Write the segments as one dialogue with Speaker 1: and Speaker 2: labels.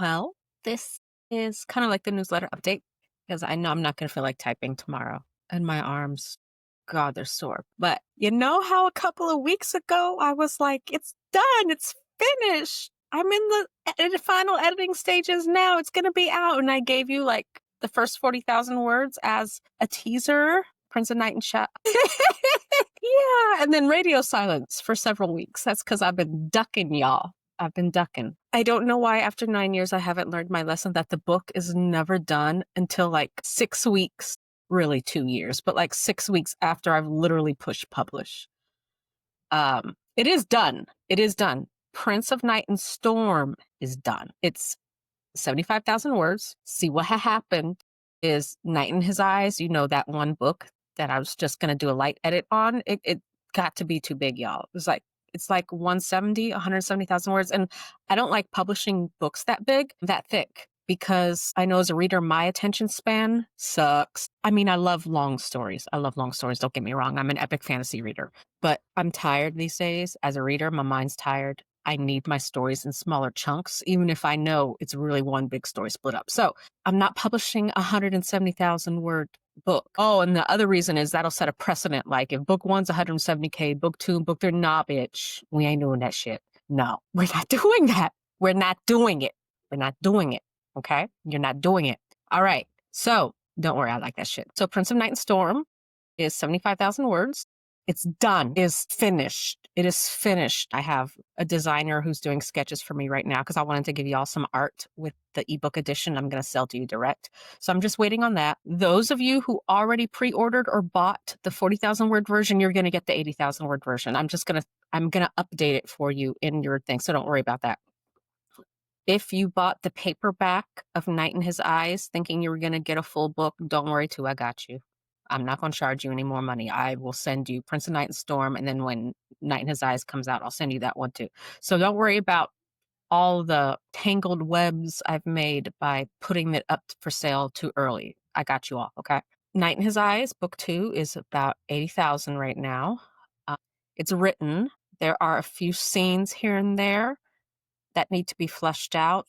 Speaker 1: Well, this is kind of like the newsletter update because I know I'm not going to feel like typing tomorrow. And my arms, God, they're sore. But you know how a couple of weeks ago I was like, it's done, it's finished. I'm in the final editing stages now. It's going to be out. And I gave you like the first 40,000 words as a teaser. Prince of Night and Shot. Yeah. And then radio silence for several weeks. That's because I've been ducking y'all. I've been ducking. I don't know why after 9 years I haven't learned my lesson that the book is never done until like 6 weeks, really 2 years, but like 6 weeks after I've literally pushed publish. It is done. It is done. Prince of Night and Storm is done. It's 75,000 words. See what happened is Night in His Eyes, you know, that one book that I was just going to do a light edit on. It got to be too big, y'all. It's like 170,000 words. And I don't like publishing books that big, that thick, because I know as a reader, my attention span sucks. I mean, I love long stories. I love long stories. Don't get me wrong. I'm an epic fantasy reader, but I'm tired these days. As a reader, my mind's tired. I need my stories in smaller chunks, even if I know it's really one big story split up. So I'm not publishing a 170,000 word book. Oh, and the other reason is that'll set a precedent. Like if book one's 170K, book two, book three, nah, bitch, we ain't doing that shit. No, we're not doing that. We're not doing it. We're not doing it. Okay? You're not doing it. All right. So don't worry, I like that shit. So Prince of Night and Storm is 75,000 words. It's done. It is finished. It is finished. I have a designer who's doing sketches for me right now because I wanted to give you all some art with the ebook edition I'm going to sell to you direct. So I'm just waiting on that. Those of you who already pre-ordered or bought the 40,000 word version, you're going to get the 80,000 word version. I'm going to update it for you in your thing. So don't worry about that. If you bought the paperback of Night in His Eyes thinking you were going to get a full book, don't worry too, I got you. I'm not going to charge you any more money. I will send you Prince of Night and Storm, and then when Night in His Eyes comes out, I'll send you that one too. So don't worry about all the tangled webs I've made by putting it up for sale too early. I got you all, okay? Night in His Eyes, book 2, is about 80,000 right now. It's written. There are a few scenes here and there that need to be fleshed out.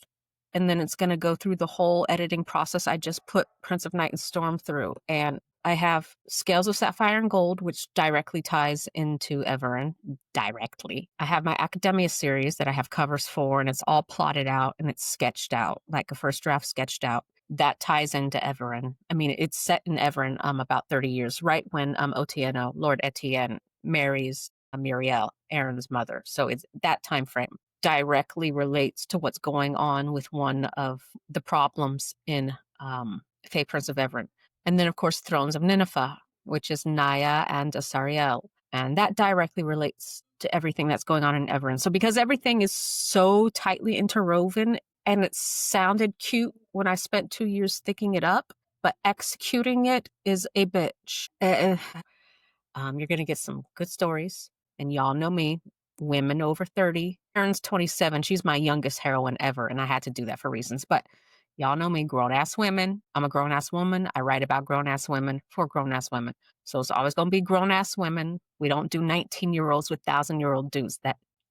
Speaker 1: And then it's going to go through the whole editing process I just put Prince of Night and Storm through. And I have Scales of Sapphire and Gold, which directly ties into Everin. Directly. I have my Academia series that I have covers for, and it's all plotted out and it's sketched out, like a first draft sketched out. That ties into Everin. I mean, it's set in Everin about 30 years, right when Otieno, Lord Etienne, marries Muriel, Aaron's mother. So it's that time frame directly relates to what's going on with one of the problems in Fae Prince of Everin. And then, of course, Thrones of Nineveh, which is Naya and Asariel. And that directly relates to everything that's going on in Everin. So because everything is so tightly interwoven and it sounded cute when I spent 2 years thinking it up, but executing it is a bitch. You're going to get some good stories. And y'all know me, women over 30. Erin's 27. She's my youngest heroine ever. And I had to do that for reasons. But y'all know me, grown-ass women. I'm a grown-ass woman. I write about grown-ass women for grown-ass women. So it's always going to be grown-ass women. We don't do 19-year-olds with 1,000-year-old dudes.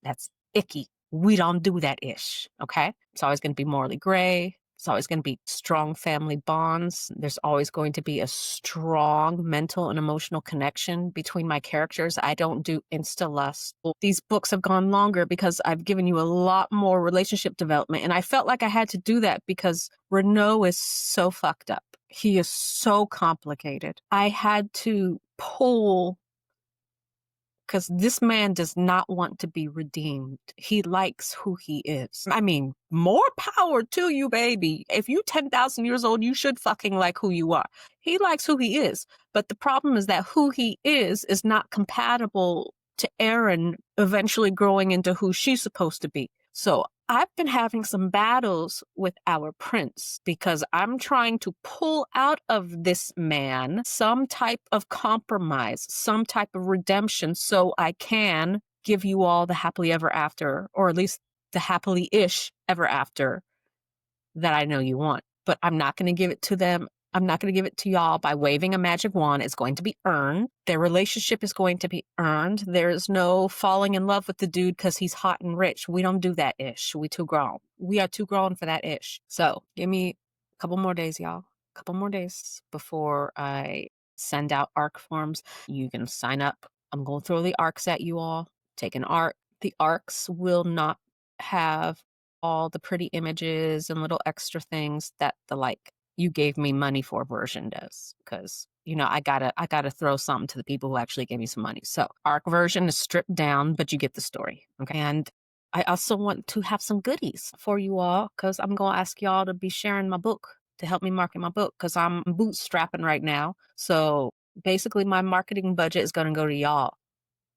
Speaker 1: That's icky. We don't do that ish. Okay? It's always going to be morally gray. It's always going to be strong family bonds. There's always going to be a strong mental and emotional connection between my characters. I don't do insta-lust. These books have gone longer because I've given you a lot more relationship development. And I felt like I had to do that because Renaud is so fucked up. He is so complicated. I had to pull because this man does not want to be redeemed. He likes who he is. I mean, more power to you, baby. If you 10,000 years old, you should fucking like who you are. He likes who he is. But the problem is that who he is not compatible to Erin eventually growing into who she's supposed to be. So I've been having some battles with our prince because I'm trying to pull out of this man some type of compromise, some type of redemption so I can give you all the happily ever after, or at least the happily-ish ever after that I know you want. But I'm not going to give it to them I'm not going to give it to y'all by waving a magic wand. It's going to be earned. Their relationship is going to be earned. There's no falling in love with the dude because he's hot and rich. We don't do that ish. We too grown. We are too grown for that ish. So give me a couple more days, y'all. A couple more days before I send out ARC forms. You can sign up. I'm going to throw the ARCs at you all. Take an ARC. The ARCs will not have all the pretty images and little extra things that the you gave me money for version does, because I gotta throw something to the people who actually gave me some money. So ARC version is stripped down, but you get the story. Okay. And I also want to have some goodies for you all, because I'm gonna ask y'all to be sharing my book, to help me market my book, because I'm bootstrapping right now. So basically my marketing budget is gonna go to y'all,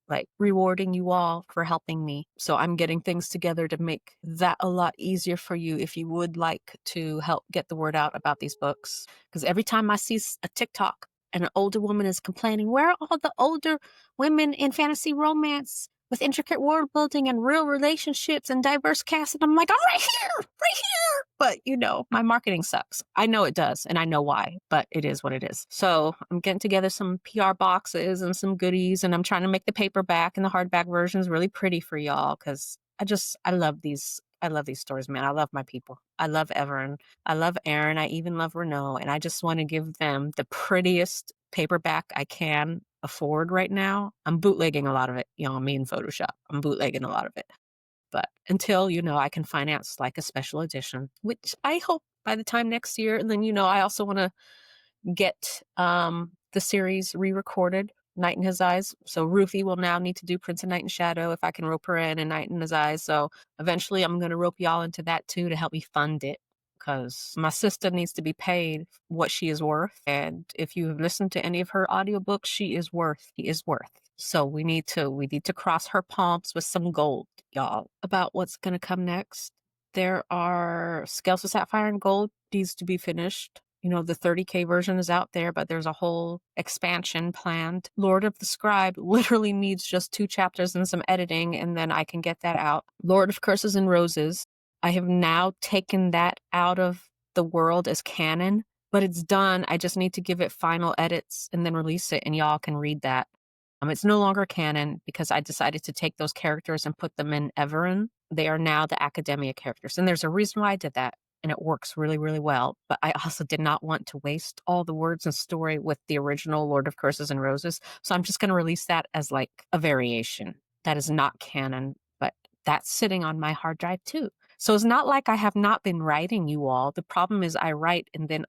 Speaker 1: like rewarding you all for helping me. So I'm getting things together to make that a lot easier for you if you would like to help get the word out about these books. Because every time I see a TikTok and an older woman is complaining, where are all the older women in fantasy romance with intricate world building and real relationships and diverse cast? And I'm like, I'm right here, right here. But my marketing sucks. I know it does, and I know why, but it is what it is. So I'm getting together some PR boxes and some goodies, and I'm trying to make the paperback and the hardback versions really pretty for y'all, because I love these. I love these stories, man. I love my people. I love Everin. I love Aaron. I even love Renault. And I just want to give them the prettiest paperback I can afford right now. I'm bootlegging a lot of it, me in Photoshop. I'm bootlegging a lot of it. But until, I can finance like a special edition, which I hope by the time next year. And then, I also want to get the series re-recorded, Night in His Eyes. So Ruthie will now need to do Prince of Night and Shadow if I can rope her in and Night in His Eyes. So eventually I'm going to rope y'all into that too to help me fund it, because my sister needs to be paid what she is worth. And if you have listened to any of her audiobooks, she is worth. So we need to cross her palms with some gold, y'all. About what's going to come next. There are Scales of Sapphire and Gold needs to be finished. The 30K version is out there, but there's a whole expansion planned. Lord of the Scribe literally needs just 2 chapters and some editing, and then I can get that out. Lord of Curses and Roses, I have now taken that out of the world as canon, but it's done. I just need to give it final edits and then release it, and y'all can read that. It's no longer canon because I decided to take those characters and put them in Everin. They are now the Academia characters, and there's a reason why I did that. And it works really, really well. But I also did not want to waste all the words and story with the original Lord of Curses and Roses. So I'm just going to release that as like a variation. That is not canon, but that's sitting on my hard drive too. So it's not like I have not been writing, you all. The problem is I write and then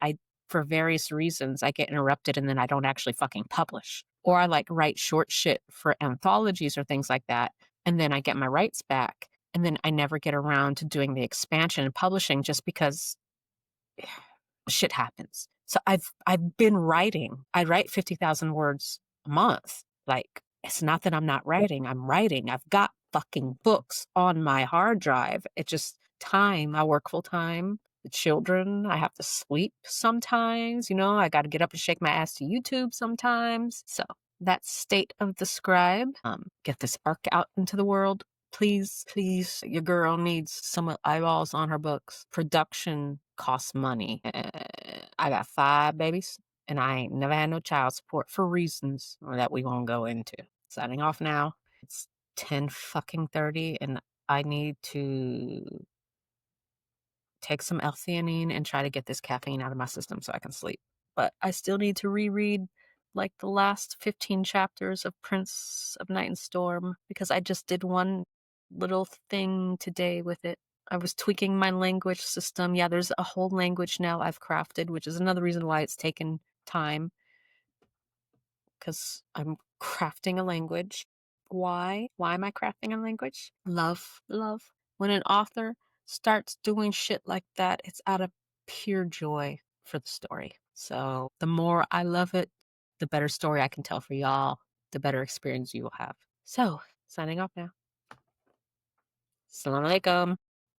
Speaker 1: for various reasons, I get interrupted and then I don't actually fucking publish. Or I like write short shit for anthologies or things like that. And then I get my rights back. And then I never get around to doing the expansion and publishing just because shit happens. So I've been writing. I write 50,000 words a month. Like, it's not that I'm not writing. I'm writing. I've got fucking books on my hard drive. It's just time. I work full time. The children, I have to sleep sometimes. I got to get up and shake my ass to YouTube sometimes. So that's State of the Scribe. Get this arc out into the world. Please, please, your girl needs some eyeballs on her books. Production costs money. I got 5 babies, and I ain't never had no child support for reasons that we won't go into. Signing off now. It's 10 fucking 30, and I need to take some L-theanine and try to get this caffeine out of my system so I can sleep. But I still need to reread like the last 15 chapters of Prince of Night and Storm, because I just did one little thing today with it. I was tweaking my language system. Yeah, there's a whole language now I've crafted, which is another reason why it's taken time, because I'm crafting a language. Why? Why am I crafting a language? Love. When an author starts doing shit like that, it's out of pure joy for the story. So the more I love it, the better story I can tell for y'all, the better experience you will have. So, signing off now. Assalamu alaikum.